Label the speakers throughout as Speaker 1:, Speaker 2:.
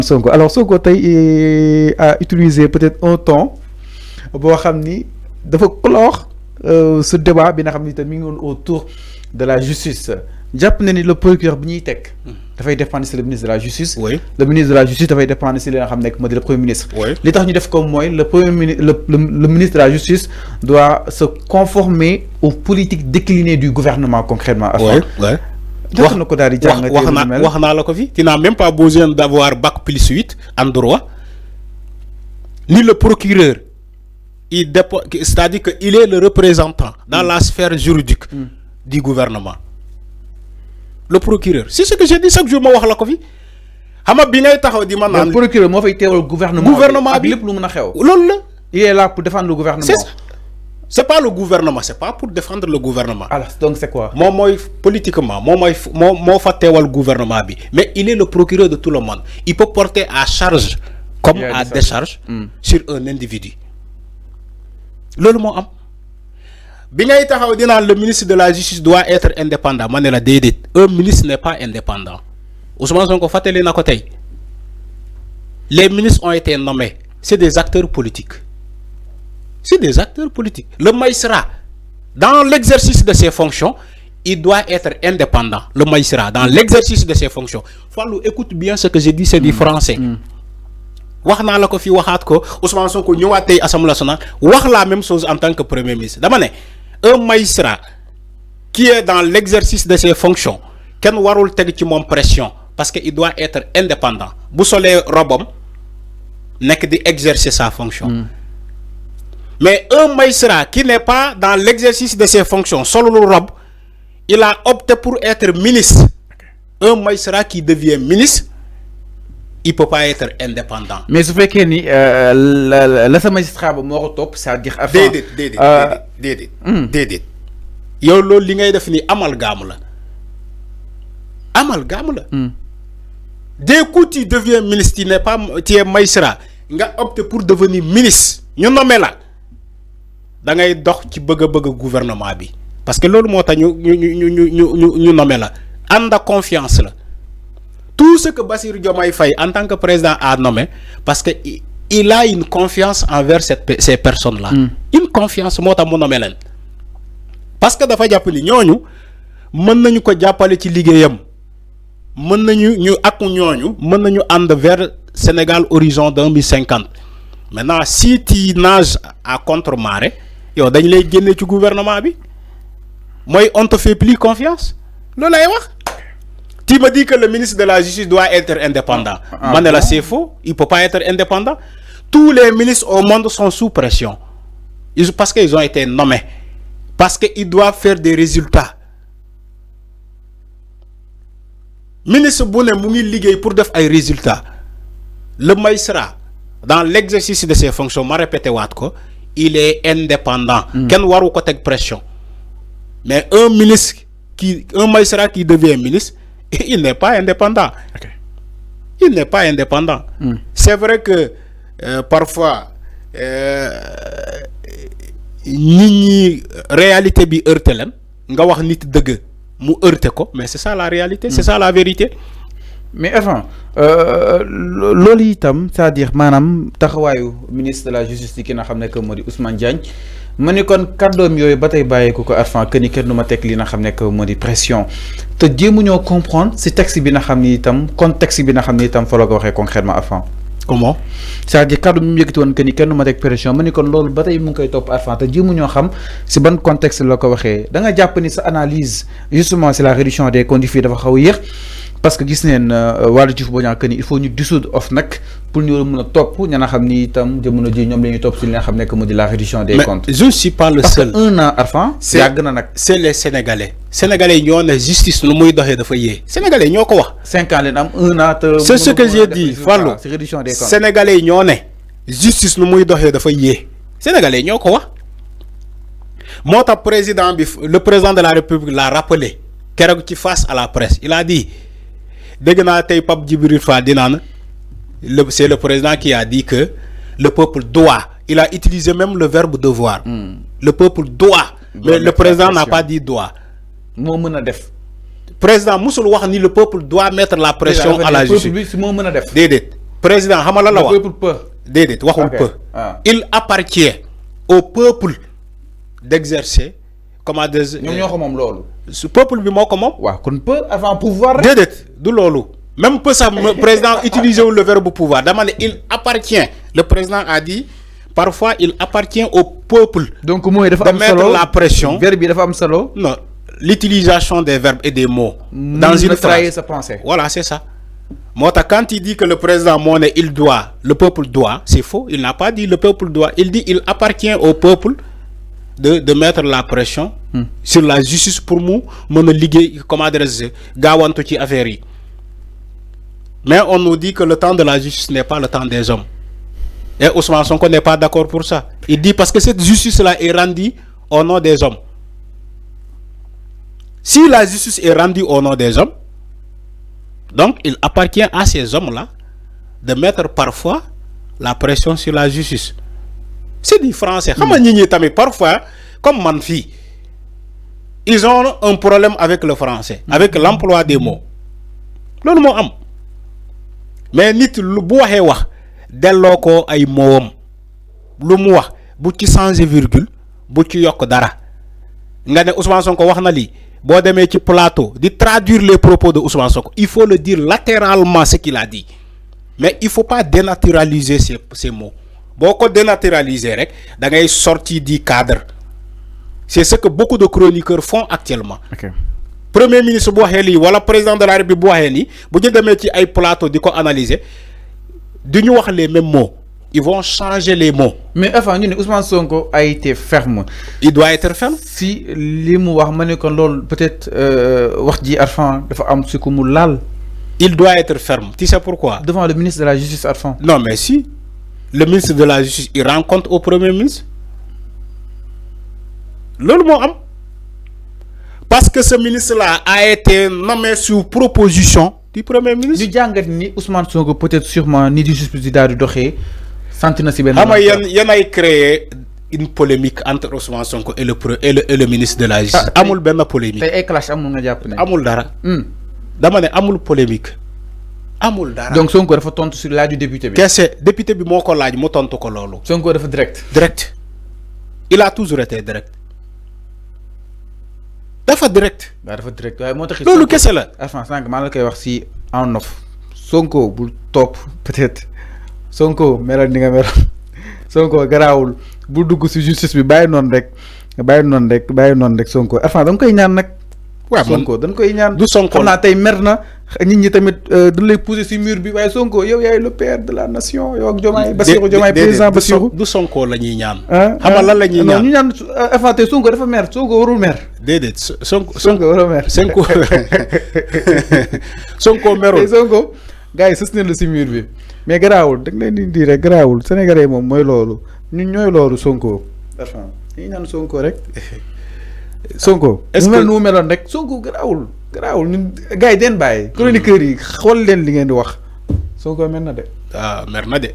Speaker 1: Sonko alors Sonko a utilisé peut-être un ton boo xam ni dafa clore ce débat bi nga xam ni te mi ngi woon autour de la justice jàpp na ni le procureur bi ñuy teg dafay dépendre si le ministre de la justice.
Speaker 2: Oui.
Speaker 1: Le ministre de la justice dafay dépendre si li nga xam nekk moo di le premier ministre.
Speaker 2: Oui.
Speaker 1: li tax ñu def comme mooy le premier ministre le ministre de la justice doit se conformer aux politiques déclinées du gouvernement concrètement.
Speaker 2: Oui, oui.
Speaker 1: wax na ko daal di jàngatee lu mel
Speaker 2: wax naa la ko fi tu n'as même pas besoin d'avoir bac plus 8 en droit ni le procureur il dépend, c'est-à-dire que il est le représentant dans la sphère juridique du gouvernement. Le procureur c'est ce que j'ai dit chaque jour ma wax la ko fi xam nga bi ngay taxaw di ma naan
Speaker 1: le procureur moo fay teewal gouvernement bi lépp lu mën a xew.
Speaker 2: loolu la
Speaker 1: il est là pour défendre le gouvernement.
Speaker 2: C'est pas le gouvernement, c'est pas pour défendre le gouvernement.
Speaker 1: Alors, donc c'est quoi?
Speaker 2: Moi, politiquement, moi, fait le gouvernement. Mais il est le procureur de tout le monde. Il peut porter à charge, comme à décharge, sur un individu. Le mot am. Le ministre de la Justice doit être indépendant. Un ministre n'est pas indépendant. Les ministres ont été nommés. C'est des acteurs politiques. C'est des acteurs politiques. Le magistrat, dans l'exercice de ses fonctions, il doit être indépendant. Le magistrat, dans l'exercice de ses fonctions. Fallou, écoute bien ce que j'ai dit, c'est du français. Wax naa la ko fi waxaat ko Ousmane Sonko ñëwaat tey Assemblée nationale wax la même chose en tant que premier ministre. Dama ne un magistrat qui est dans l'exercice de ses fonctions kenn warul teg ci moom pression parce que il doit être indépendant. Bu solee robam nekk di exercer sa fonction. Mais un magistrat qui n'est pas dans l'exercice de ses fonctions, solo le robe, il a opté pour être ministre. Un magistrat qui devient ministre, il ne peut pas être indépendant.
Speaker 1: Mais ce fait que ni le magistrat ba moo ko topp c'est-à-dire.
Speaker 2: déedéet. yow loolu li ngay def ni amalgame la. Amalgame la. Dès que tu deviens ministre, tu es magistrat, nga opté pour devenir ministre. Ñu nommé la. Da ngay dox ci bëgg gouvernement bi parce que lolu moo tax ñu nommé la ànd ak confiance la tout ce que Bassirou Diomaye Faye en tant que président a nommé parce que il a une confiance envers ces personnes là. Une confiance moo tax mu nommé leen parce que dafa jàpp ni ñooñu mën nañu ko jàppale ci liggéeyam mën nañu ñu ak ñooñu mën nañu ànd vers Sénégal horizon 2050. Maintenant si tu nages à contre-marée yow dañ lay génné ci gouvernement bi moy on te fait plus confiance loolu lay wax. Tu me dis que le ministre de la Justice doit être indépendant. Manela c'est faux, il peut pas être indépendant. Tous les ministres au monde sont sous pression. Parce qu'ils ont été nommés. Parce qu'ils doivent faire des résultats. Ministre bu ne mu ngi liggéey pour def ay résultats. Le magistrat dans l'exercice de ses fonctions, ma répété waat ko, il est indépendant. Ken waru ko tek pression. Mais un magistrat qui devient ministre, il n'est pas indépendant.
Speaker 1: Okay.
Speaker 2: Il n'est pas indépendant. C'est vrai que parfois ñi réalité bi heurté len nga wax nit deug mu heurté ko, mais c'est ça la réalité, c'est ça la vérité.
Speaker 1: Mais avant loolu itam c'est-à-dire maanaam taxawaayu ministre de la justice ki nga xam ne que moo di Ousmane Diagne ma ni kon kàddoom yooyu ba tey bàyyeeku ko Arfan que ni kenn du ma teg li nga xam ne que moo di pression te jéemu ñoo comprendre si texte bi nga xam ni itam contexte bi nga xam ni itam fa la ko waxee concrètement Arfan.
Speaker 2: Comment?
Speaker 1: C'est-à-dire kàddu bi mu yëkkati woon que ni kenn du ma teg pression ma ni kon loolu ba tey mu ngi koy topp Arfan te jéemu ñoo xam si ban contexte la ko waxee da nga jàpp ni sa analyse justement c'est la réduction des comptes fii dafa xaw a yéex. Parce que gis neen Waly Diouf Bodiang que ni il faut ñu dissoudre OFNAC pour ñu mën a topp ña nga xam ni itam jamono ji ñoom la ñuy topp si li nga xam ne que mu di la réduction des comptes.
Speaker 2: Je ne suis pas le seul.
Speaker 1: Parce que un an Arfan. yàgg na nag.
Speaker 2: C'est les Sénégalais. Sénégalais ñoo ne justice lu muy doxee dafa yee. Sénégalais ñoo ko wax.
Speaker 1: 5 ans leen am un an te.
Speaker 2: C'est ce que j'ai dit Fallou.
Speaker 1: C'est réduction des comptes.
Speaker 2: Sénégalais ñoo ne justice lu muy doxee dafa yee. Sénégalais ñoo ko wax. Moo tax président bi le président de la République l'a rappelé keroog ci face à la presse il a dit. Dégg naa tey Pape Djibril Fall di naan c'est le président qui a dit que le peuple doit. Il a utilisé même le verbe devoir. Le peuple doit. Mais le président n'a pas dit doit.
Speaker 1: moo mën a def.
Speaker 2: Président musul wax ni le peuple doit mettre la pression à la justice.
Speaker 1: moo mën a def.
Speaker 2: Déedéet président xam nga lan la wax
Speaker 1: le peuple peut.
Speaker 2: déedéet waxul
Speaker 1: Ok.
Speaker 2: peu.
Speaker 1: Ah.
Speaker 2: Il appartient au peuple d'exercer comment dire.
Speaker 1: ñoom ñoo ko moom loolu.
Speaker 2: Ce peuple bi moo ko moom.
Speaker 1: waaw kon peut avant pouvoir rek.
Speaker 2: Déedéet du loolu même peu sax président utilisé le verbe pouvoir dama ne il appartient le président a dit parfois il appartient au peuple
Speaker 1: donc mooy dafa
Speaker 2: de
Speaker 1: am
Speaker 2: mettre
Speaker 1: solo
Speaker 2: la pression.
Speaker 1: verbe bi dafa am solo.
Speaker 2: Non, l'utilisation des verbes et des mots dans
Speaker 1: Mën
Speaker 2: une
Speaker 1: na trahir
Speaker 2: phrase.
Speaker 1: sa pensée.
Speaker 2: Voilà, c'est ça. Mota, quand il dit que le président Moné, il doit, le peuple doit, c'est faux. Il n'a pas dit le peuple doit. Il dit il appartient au peuple de mettre la pression sur la justice pour nous, comment dire, gawanto ci affaire yi. Mais on nous dit que le temps de la justice n'est pas le temps des hommes. Et Ousmane Sonko n'est pas d'accord pour ça. Il dit parce que cette justice-là est rendue au nom des hommes. Si la justice est rendue au nom des hommes, donc il appartient à ces hommes-là de mettre parfois la pression sur la justice. C'est du français. Parfois, comme Manfi, ils ont un problème avec le français, avec l'emploi des mots. Lolu mo am. Mais nit lu bu waxé wax delo ko ay mowam. Lu mu wax bu ci changer virgule, bu ci yok dara. Nga ne Ousmane Sonko wax na li, bo démé ci plateau, di traduire les propos de Ousmane Sonko, il faut le dire latéralement ce qu'il a dit. Mais il faut pas dénaturaliser ces mots. Boko dénaturaliser rek, da ngay sortir du cadre. C'est ce que beaucoup de chroniqueurs font actuellement.
Speaker 1: Okay.
Speaker 2: Premier ministre bu waxee lii wala président de la République bu waxee nii bu ñu demee ci ay plateau di ko analyser du ñu wax les mêmes mots, ils vont changer les mots.
Speaker 1: Mais enfin ñu ne Ousmane Sonko a été ferme.
Speaker 2: Il doit être ferme.
Speaker 1: Si li mu wax ma ne kon loolu peut-être wax ji Arfan dafa am si ku mu laal.
Speaker 2: Il doit être ferme. Tu sais pourquoi?
Speaker 1: Devant le ministre de la Justice Arfan.
Speaker 2: Non mais si le ministre de la Justice il rend compte au premier ministre. Loolu moo am. Parce que ce ministre-là a été nommé sous proposition du premier ministre.
Speaker 1: ñu jàngat ni Ousmane Sonko peut-être sûrement ni di justice di daal di doxee sant na si benn.
Speaker 2: xam nga yéen ay créé une polémique entre Ousmane Sonko et le ministre de la Justice. Amul benn polémique.
Speaker 1: tey ay clash amul nga jàpp ne.
Speaker 2: Amul dara. dama ne amul polémique. Amul dara.
Speaker 1: donc Sonko dafa tontu sur laaju député bi.
Speaker 2: Kese député bi moo ko laaj mu tontu ko loolu.
Speaker 1: Sonko dafa direct.
Speaker 2: Direct. Il a toujours été direct. Dafa direct.
Speaker 1: Dafa direct waaye moo tax.
Speaker 2: loolu kese la.
Speaker 1: Arfan sànq maa la koy wax si en off. Sonko bul topp peut-être Sonko melal ni nga meral Sonko garaawul bul dugg si justice bi bàyyi noonu rek Sonko Arfan da nga koy ñaan nag.
Speaker 2: waaw
Speaker 1: Sonko dañ koy ñaan.
Speaker 2: du Sonko
Speaker 1: xam naa tey mer na nit ñi tamit dañ lay pousser si mur bi waaye Sonko yow yaay le père de la nation yow ak Diomaye Bassirou Diomaye président Bassirou.
Speaker 2: du Sonko la ñuy ñaan. xam nga lan la ñuy ñaan
Speaker 1: ñu ñaan Arfan tey Sonko dafa mer Sonko warul mer.
Speaker 2: déedéet
Speaker 1: Sonko warul mer.
Speaker 2: Sonko merul.
Speaker 1: tey Sonko gars yi sës nañ la si mur bi mais garaawul da nga leen di di rek garaawul Sénégalais moom mooy loolu ñun ñooy loolu Sonko. Arfan dañuy ñaan Sonko rek. Sonko est-ce que nu mu meloon rek Sonko garaawul ñun gars yi den bàyyi. chroniqueurs yi xool leen li ngeen di wax Sonko mer na de.
Speaker 2: Mer na de.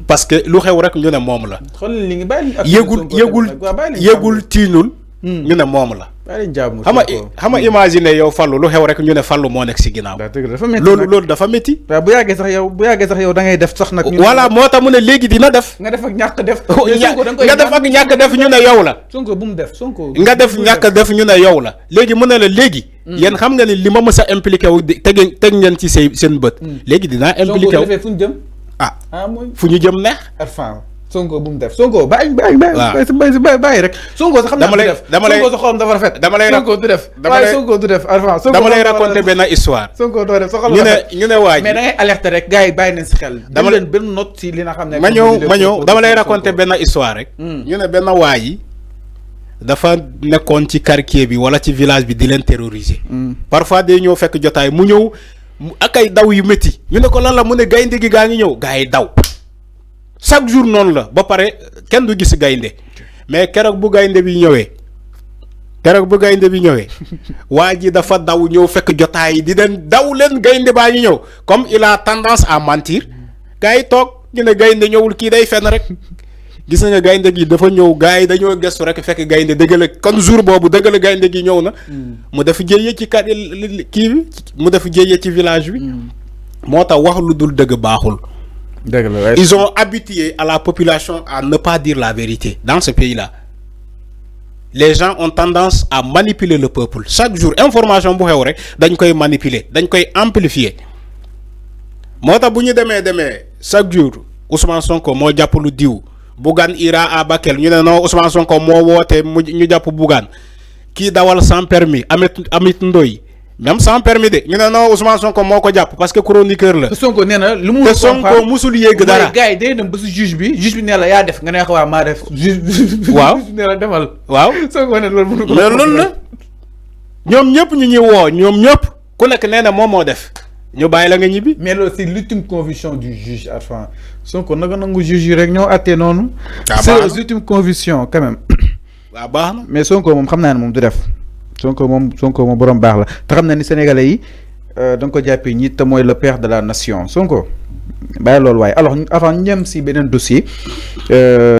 Speaker 2: parce que lu xew rek ñu ne moom la.
Speaker 1: xool leen li nga bàyyi
Speaker 2: yëgul tiinul. ñu ne moom la.
Speaker 1: bàyyi leen jaamu.
Speaker 2: xam nga imaginer yow Fallou lu xew rek ñu ne Fallou moo nekk si ginnaaw.
Speaker 1: dafa métti
Speaker 2: loolu dafa métti.
Speaker 1: waaw bu yàggee sax yow da ngay def sax nag.
Speaker 2: voilà moo tax mu ne léegi dina def.
Speaker 1: nga def ak ñàkk def.
Speaker 2: nga def ak ñàkk def ñu ne yow la.
Speaker 1: Sonko bu mu def Sonko.
Speaker 2: nga def ñàkk def ñu ne yow la. léegi mu ne la léegi. yéen xam nga ni li ma mës a impliqué wu teg ngeen ci seen bët. léegi dinaa impliqué wu
Speaker 1: Sonko defee fu ñu jëm.
Speaker 2: mooy fu ñu jëm neex.
Speaker 1: Arfan Sonko bu mu def Sonko bàyyi rek. Sonko sax xam naa def Sonko sa xolam dafa rafet. Sonko du def. waaye Sonko du def Arfan Sonko
Speaker 2: dama lay raconter benn histoire.
Speaker 1: Sonko doo def sa xol rafet
Speaker 2: ñu ne waaj.
Speaker 1: mais da ngay alerter rek gars yi bàyyi nañ si xel. dama leen benn note si li nga xam ne.
Speaker 2: ma ñëw dama lay raconter benn histoire rek. ñu ne benn waay yi dafa nekkoon ci quartier bi wala ci village bi di leen terroriser. parfois day ñëw fekk jotaay mu ñëw ak ay daw yu métti. ñu ne ko lan la mu ne gaynde gi gaa ngi ñëw gaa yi daw. chaque jour noonu la ba pare kenn du gis gaynde mais keroog bu gaynde bi ñëwee waa ji dafa daw ñëw fekk jotaay yi di leen daw leen gaynde baa ngi ñëw comme il a tendance à mentir gars yi toog ñu ne gaynde ñëwul kii day fenn rek gis nga gaynde gi dafa ñëw gars yi dañoo gëstu rek fekk gaynde dëgg la kon jour boobu dëgg la gaynde gi ñëw na mu def jéye ci kii bi mu def jéye ci village bi moo tax wax lu dul dëgg baaxul. Ils ont habitué à la population à ne pas dire la vérité dans ce pays-là. Les gens ont tendance à manipuler le peuple. Chaque jour, information bu xew rek dañ koy manipuler, dañ koy amplifier. Moo tax bu ñu demee chaque jour Ousmane Sonko moo jàpp lu diw, Bougane ira à Bakel ñu ne non Ousmane Sonko moo woote ñu jàpp Bougane, kii dawal sans permis Amit Ndoye même sans permis de ñu ne non Ousmane Sonko moo ko jàpp parce que chroniqueur la.
Speaker 1: Sonko nee na lu mu.
Speaker 2: te Sonko musul yegg dara
Speaker 1: gars yi day dem ba si juge bi nee la yaa def nga ne waa maa def.
Speaker 2: waaw
Speaker 1: nee la demal.
Speaker 2: waaw
Speaker 1: Sonko ne loolu mënu ko.
Speaker 2: mais loolu la ñoom ñëpp ñu ñuy woo ñoom ñëpp ku nekk nee na moom moo def ñu bàyyi la nga ñibbi.
Speaker 1: mais loolu c'est l'ultime conviction du juge Arfan Sonko naka nangu juge yi rek ñoo àttee noonu. c'est l'ultime conviction quand même.
Speaker 2: waaw baax na
Speaker 1: mais Sonko moom xam naa ne moom du def. Sonko moom borom baax la te xam na ni sénégalais yi da nga ko jàppee ñi te mooy le père de la nation Sonko bàyyi loolu waaye alors avant ñem si beneen dossier.